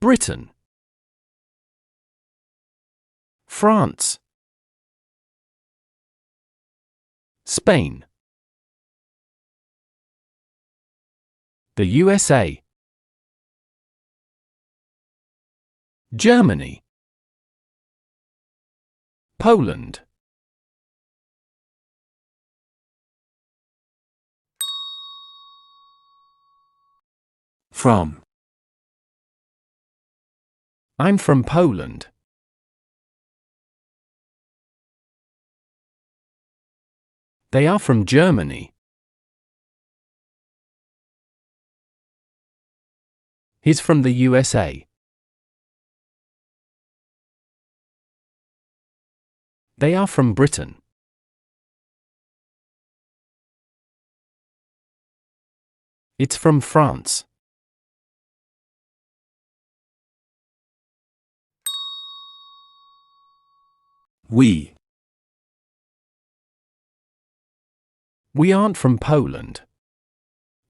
Britain, France, Spain, the USA, Germany, Poland. From. I'm from Poland. They are from Germany. He's from the USA. They are from Britain. It's from France. We. We aren't from Poland.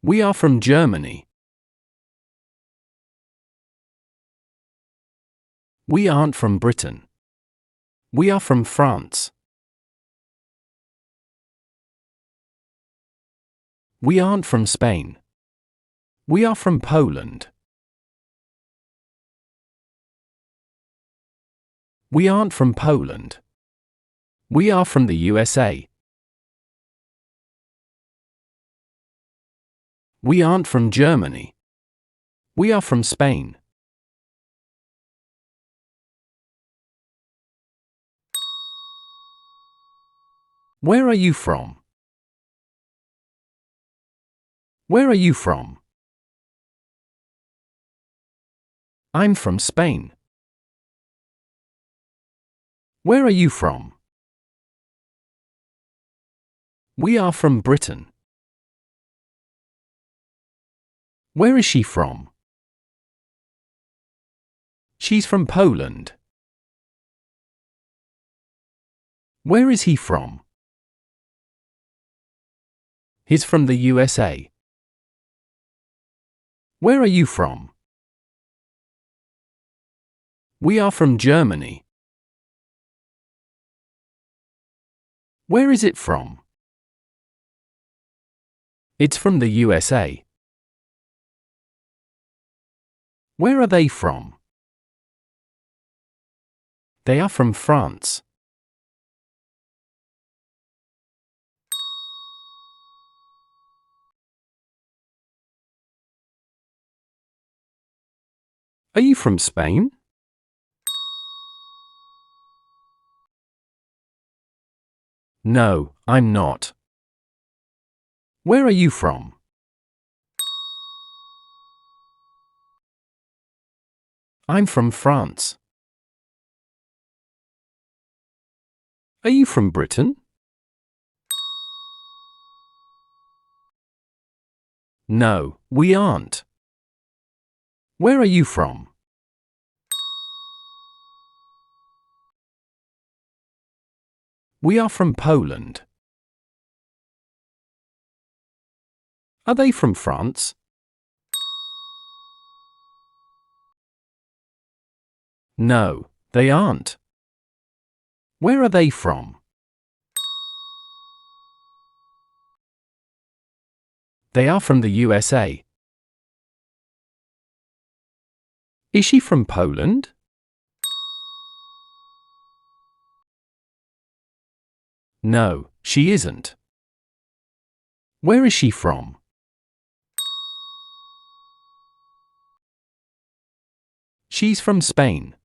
We are from Germany. We aren't from Britain. We are from France. We aren't from Spain. We are from Poland. We aren't from Poland. We are from the USA. We aren't from Germany. We are from Spain. Where are you from? Where are you from? I'm from Spain. Where are you from? We are from Britain. Where is she from? She's from Poland. Where is he from? He's from the USA. Where are you from? We are from Germany. Where is it from? It's from the USA. Where are they from? They are from France. Are you from Spain? No, I'm not. Where are you from? I'm from France. Are you from Britain? No, we aren't. Where are you from? We are from Poland. Are they from France? No, they aren't. Where are they from? They are from the USA. Is she from Poland? No, she isn't. Where is she from? She's from Spain.